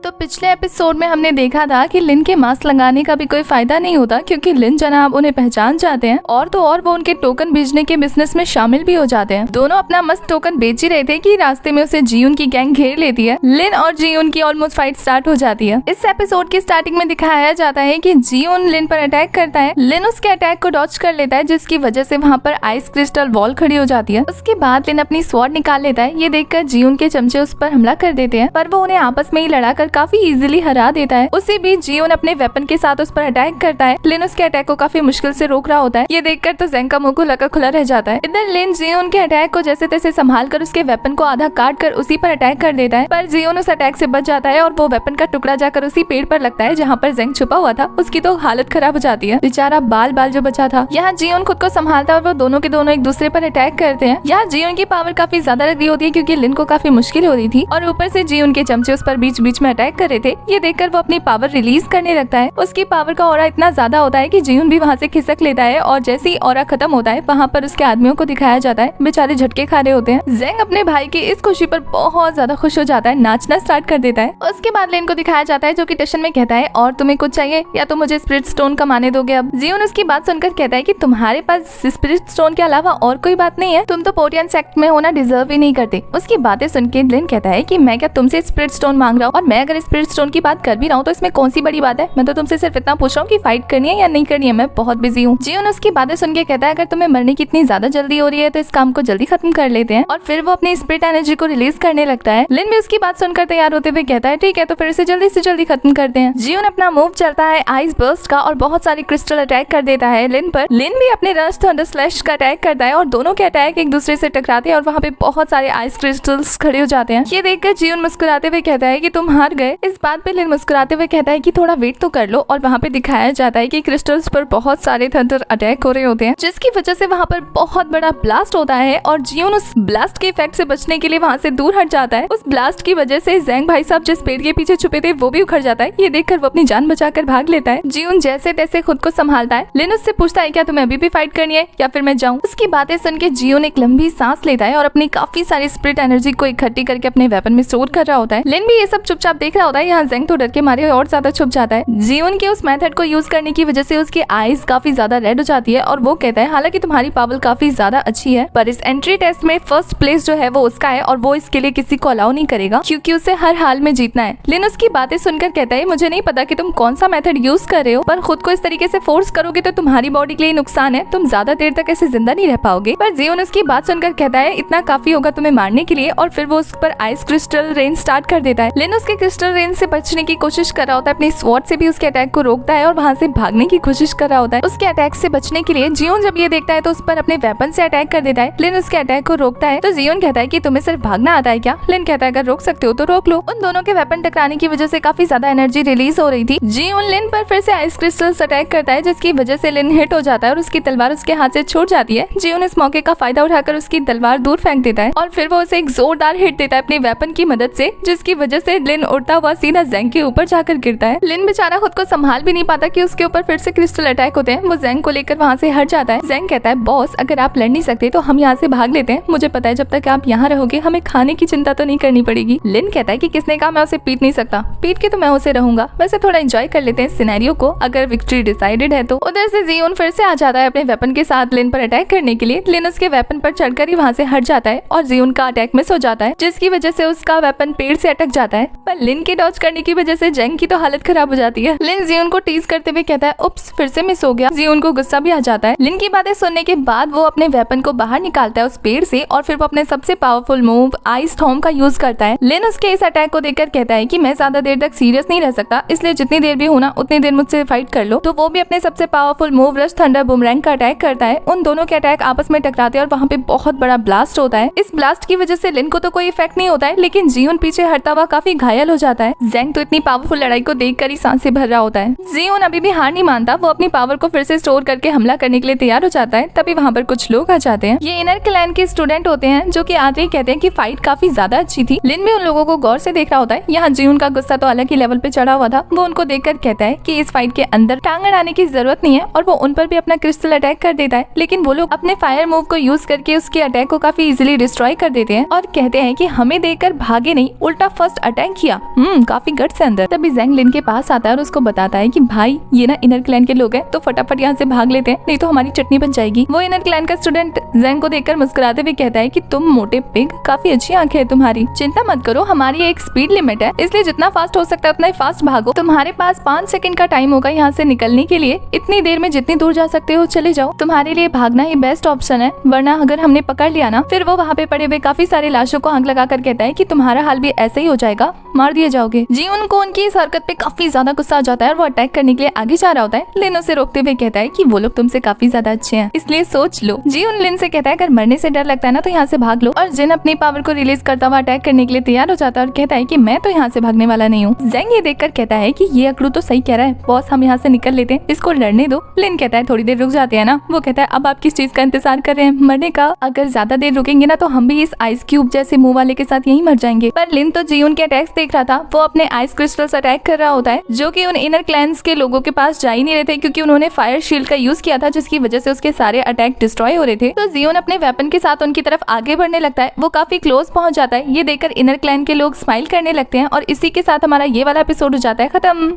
तो पिछले एपिसोड में हमने देखा था कि लिन के मास्क लगाने का भी कोई फायदा नहीं होता क्योंकि लिन जनाब उन्हें पहचान जाते हैं और तो और वो उनके टोकन भेजने के बिजनेस में शामिल भी हो जाते हैं। दोनों अपना मस्त टोकन बेच ही रहे थे कि रास्ते में उसे जीउन की गैंग घेर लेती है। लिन और जीउन की ऑलमोस्ट फाइट स्टार्ट हो जाती है। इस एपिसोड की स्टार्टिंग में दिखाया जाता है कि जीउन लिन पर अटैक करता है। लिन उसके अटैक को डॉज कर लेता है जिसकी वजह से वहाँ पर आइस क्रिस्टल वॉल खड़ी हो जाती है। उसके बाद लिन अपनी स्वॉर्ड निकाल लेता है। ये देखकर जीउन के चमचे उस पर हमला कर देते हैं पर वो उन्हें आपस में ही लड़ाकर काफी इजीली हरा देता है। उसी बीच जीउन अपने वेपन के साथ उस पर अटैक करता है। लिन उसके अटैक को काफी मुश्किल से रोक रहा होता है। ये देखकर तो ज़ेंग का मुंह खुला खुला रह जाता है। इधर लिन जीउन के अटैक को जैसे तैसे संभाल कर उसके वेपन को आधा काट कर उसी पर अटैक कर देता है पर जीउन उस अटैक से बच जाता है और वो वेपन का टुकड़ा जाकर उसी पेड़ पर लगता है जहाँ पर ज़ेंग छुपा हुआ था। उसकी तो हालत खराब हो जाती है। बेचारा बाल बाल जो बचा था। यहाँ जीउन खुद को संभालता है और वो दोनों के दोनों एक दूसरे पर अटैक करते हैं। यहाँ जीउन की पावर काफी ज्यादा लग रही होती है क्योंकि लिन को काफी मुश्किल हो रही थी और ऊपर से जीउन के चमचे उस पर बीच बीच में अटैक कर रहे थे। ये देखकर वो अपनी पावर रिलीज करने लगता है। उसकी पावर का ऑरा इतना ज्यादा होता है कि जीउन भी वहाँ से खिसक लेता है और जैसे ही ऑरा खत्म होता है वहाँ पर उसके आदमियों को दिखाया जाता है। बेचारे झटके खा रहे होते हैं। ज़ेंग अपने भाई की इस खुशी पर बहुत ज्यादा खुश हो जाता है, नाचना स्टार्ट कर देता है। उसके बाद लिन को दिखाया जाता है जो कि टशन में कहता है और तुम्हें कुछ चाहिए या तो मुझे स्पिरिट स्टोन कमाने दोगे अब। जीउन उसकी बात सुनकर कहता है कि तुम्हारे पास स्पिरिट स्टोन के अलावा और कोई बात नहीं है, तुम तो पोर्टियन सेक्ट में होना डिजर्व ही नहीं करते। उसकी बातें सुन के लिन कहता है कि मैं क्या तुमसे स्पिरिट स्टोन मांग रहा हूँ और मैं अगर स्पिरिट स्टोन की बात कर भी रहा हूँ तो इसमें कौन सी बड़ी बात है। मैं तो तुमसे सिर्फ इतना पूछ रहा हूँ कि फाइट करनी है या नहीं करनी है, मैं बहुत बिजी हूँ। जीउन उसकी बातें सुन के कहता है अगर तुम्हें मरने की इतनी ज्यादा जल्दी हो रही है तो इस काम को जल्दी खत्म कर लेते हैं और फिर वो अपनी स्पिरिट एनर्जी को रिलीज करने लगता है। लिन भी उसकी बात सुनकर तैयार होते हुए कहता है ठीक है तो फिर इसे जल्दी से जल्दी खत्म करते हैं। जीउन अपना मूव चलता है आइस बर्स्ट का और बहुत सारी क्रिस्टल अटैक कर देता है लिन पर। लिन भी अपने रश थंडर स्लैश का अटैक करता है और दोनों के अटैक एक दूसरे से टकराते हैं और वहाँ पे बहुत सारे आइस क्रिस्टल्स खड़े हो जाते हैं। ये देखकर जीउन मुस्कुराते हुए कहता है कि तुम हार गए। इस बात पे लिन मुस्कुराते हुए कहता है कि थोड़ा वेट तो कर लो और वहाँ पे दिखाया जाता है कि क्रिस्टल्स पर बहुत सारे थंडर अटैक हो रहे होते हैं जिसकी वजह से वहाँ पर बहुत बड़ा ब्लास्ट होता है और जीउन उस ब्लास्ट के इफेक्ट से बचने के लिए वहाँ से दूर हट जाता है। उस ब्लास्ट की वजह से ज़ेंग भाई साहब जिस पेड़ के पीछे छुपे थे वो भी उखड़ जाता है। ये देखकर वो अपनी जान बचाकर भाग लेता है। जीउन जैसे तैसे खुद को संभालता है। लिन उससे पूछता है क्या तुम्हें अभी भी फाइट करनी है या फिर मैं जाऊँ। उसकी बातें सुन के जीउन एक लंबी सांस लेता है और अपनी काफी सारी स्पिरिट एनर्जी को इकट्ठी करके अपने वेपन में स्टोर कर रहा होता है। लिन भी ये सब चुपचाप देख रहा होता है। यहाँ ज़ेंग तो डर के मारे और ज्यादा छुप जाता है। जीउन के उस मेथड को यूज करने की वजह से उसकी आईज काफी ज्यादा रेड हो जाती है और वो कहता है हालांकि तुम्हारी पावर काफी ज्यादा अच्छी है पर इस एंट्री टेस्ट में फर्स्ट प्लेस जो है वो उसका है और वो इसके लिए किसी को अलाउ नहीं करेगा क्योंकि उसे हर हाल में जीतना है। लिन उसकी बातें सुनकर कहता है मुझे नहीं पता कि तुम कौन सा मेथड यूज कर रहे हो पर खुद को इस तरीके से फोर्स करोगे तो तुम्हारी बॉडी के लिए नुकसान है, तुम ज्यादा देर तक ऐसे जिंदा नहीं रह पाओगे। पर जीउन उसकी बात सुनकर कहता है इतना काफी होगा तुम्हें मारने के लिए और फिर वो उस पर आइस क्रिस्टल रेन स्टार्ट कर देता है। लिन उसके क्रिस्टल रेन से बचने की कोशिश कर रहा होता है, अपनी स्वॉर्ड से भी उसके अटैक को रोकता है और वहाँ से भागने की कोशिश कर रहा होता है। उसके अटैक से बचने के लिए जीउन जब ये देखता है तो उस पर अपने वेपन से अटैक कर देता है। लिन उसके अटैक को रोकता है तो जीउन कहता है कि तुम्हें सिर्फ भागना आता है क्या। लिन कहता है अगर रोक सकते हो तो रोक लो। उन दोनों के वेपन टकराने की वजह से काफी ज्यादा एनर्जी रिलीज हो रही थी। जीउन लिन पर फिर से आइस क्रिस्टल्स अटैक करता है जिसकी वजह से लिन हिट हो जाता है और उसकी तलवार उसके हाथ से छूट जाती है। जीउन इस मौके का फायदा उठाकर उसकी तलवार दूर फेंक देता है और फिर वो उसे एक जोरदार हिट देता है अपने वेपन की मदद से जिसकी वजह से लिन उड़ता हुआ सीधा ज़ेंग के ऊपर जाकर गिरता है। लिन बेचारा खुद को संभाल भी नहीं पाता कि उसके ऊपर फिर से क्रिस्टल अटैक होते हैं। वो ज़ेंग को लेकर वहाँ से हट जाता है। ज़ेंग कहता है बॉस अगर आप लड़ नहीं सकते तो हम यहाँ से भाग लेते हैं, मुझे पता है जब तक आप यहाँ रहोगे हमें खाने की चिंता तो नहीं करनी पड़ेगी। लिन कहता है कि किसने कहा मैं उसे पीट नहीं सकता, पीट के तो मैं उसे रहूंगा, वैसे थोड़ा एंजॉय कर लेते हैं सिनेरियो को, अगर विक्ट्री डिसाइडेड है तो। उधर से जीउन फिर से आ जाता है अपने वेपन के साथ लिन पर अटैक करने के लिए। लिन उसके वेपन पर चढ़कर ही वहाँ से हट जाता है और जीउन का अटैक मिस हो जाता है जिसकी वजह से उसका वेपन पेड़ से अटक जाता है। पर लिन के डॉज करने की वजह से ज़ेंग की तो हालत खराब हो जाती है। लिन जीउन को टीज करते हुए कहता है उप्स फिर से मिस हो गया। जीउन को गुस्सा भी आ जाता है। लिन की बातें सुनने के बाद वो अपने वेपन को बाहर निकालता है उस पेड़ से और फिर वो अपने सबसे पावरफुल मूव आइस थॉर्म का यूज करता है। लिन उसके इस अटैक को देखकर कहता है कि मैं ज्यादा देर तक सीरियस नहीं रह सकता, इसलिए जितनी देर भी होना उतनी देर मुझसे फाइट कर लो। तो वो भी अपने सबसे powerful move rush thunder boomerang का अटैक करता है। उन दोनों के अटैक आपस में टकराते हैं और वहाँ पे बहुत बड़ा ब्लास्ट होता है। इस ब्लास्ट की वजह से लिन को तो कोई इफेक्ट नहीं होता है लेकिन जीउन पीछे हटता हुआ काफी घायल हो जाता है। ज़ेंग तो इतनी पावरफुल लड़ाई को देखकर ही सांसें भर रहा होता है। जीउन अभी भी हार नहीं मानता, वो अपनी पावर को फिर से स्टोर करके हमला करने के लिए तैयार हो जाता है। तभी वहाँ पर कुछ लोग आ जाते हैं। ये इनर क्लैन के स्टूडेंट होते हैं जो कि आते ही कहते हैं कि फाइट काफी ज्यादा अच्छी थी। लिन भी उन लोगों को गौर से देख रहा होता है। यहाँ जीउन का गुस्सा तो अलग ही लेवल पे चढ़ा हुआ था। वो उनको देखकर कहता है कि इस फाइट के अंदर टांग अड़ाने की जरूरत नहीं है और वो उन पर भी अपना क्रिस्टल अटैक कर देता है। लेकिन वो लोग अपने फायर मूव को यूज करके उसके अटैक को काफी इजीली डिस्ट्रॉय कर देते हैं और कहते हैं कि हमें देखकर भागे नहीं, उल्टा फर्स्ट अटैक किया। काफी गट्स है अंदर। तभी ज़ेंग लिन के पास आता है और उसको बताता है कि भाई ये ना इनर क्लैन के लोग हैं, तो फटाफट यहाँ से भाग लेते हैं, नहीं तो हमारी चटनी बन जाएगी। वो इनर क्लैन का स्टूडेंट ज़ेंग को देखकर मुस्कुराते हुए कहता है कि तुम मोटे पिग, काफी अच्छी आंखें हैं तुम्हारी, चिंता मत करो, हमारी एक स्पीड लिमिट है, इसलिए जितना फास्ट हो सकता है उतना ही फास्ट भागो। तुम्हारे पास 5 सेकंड का टाइम होगा यहाँ से निकलने के लिए, इतनी देर में जितनी दूर जा सकते हो चले जाओ, तुम्हारे लिए भागना ही बेस्ट ऑप्शन है, वरना अगर हमने पकड़ लिया ना, फिर वो वहाँ पे पड़े हुए काफी सारे लाशों को आग लगाकर कहता है कि तुम्हारा हाल भी ऐसे ही हो जाएगा, मार दिए जाओगे। जी उनको उनकी इस हरकत पे काफी ज्यादा गुस्सा आ जाता है और वो अटैक करने के लिए आगे जा रहा होता है। लिन उसे रोकते हुए कहता है कि वो लोग तुमसे काफी ज्यादा अच्छे हैं, इसलिए सोच लो। जी उन लिन से कहता है अगर मरने से डर लगता है ना तो यहाँ से भाग लो, और जिन अपनी पावर को रिलीज करता हुआ अटैक करने के लिए तैयार हो जाता है और कहता है कि मैं तो यहाँ से भागने वाला नहीं हूँ। ज़ेंग ये देखकर कहता है कि ये अकड़ू तो सही कह रहा है बॉस, हम यहाँ से निकल लेते हैं, इसको लड़ने दो। लिन कहता है थोड़ी देर रुक जाते हैं ना। वो कहता है अब आप किस चीज का इंतजार कर रहे हैं, मरने का? अगर ज्यादा देर रुकेंगे ना तो हम भी इस आइस क्यूब जैसे मुंह वाले के साथ यहीं मर जाएंगे। पर लिन तो जीउन के अटैक्स देख रहा था, वो अपने आइस क्रिस्टल्स अटैक कर रहा होता है जो कि उन इनर क्लैंस के लोगों के पास जा ही नहीं रहे थे, क्योंकि उन्होंने फायर शील्ड का यूज किया था जिसकी वजह से उसके सारे अटैक डिस्ट्रॉय हो रहे थे। तो जीउन अपने वेपन के साथ उनकी तरफ आगे बढ़ने लगता है, वो काफी क्लोज पहुंच जाता है। ये देखकर इनर क्लैन के लोग स्माइल करने लगते हैं और इसी के साथ हमारा ये वाला एपिसोड हो जाता है खत्म।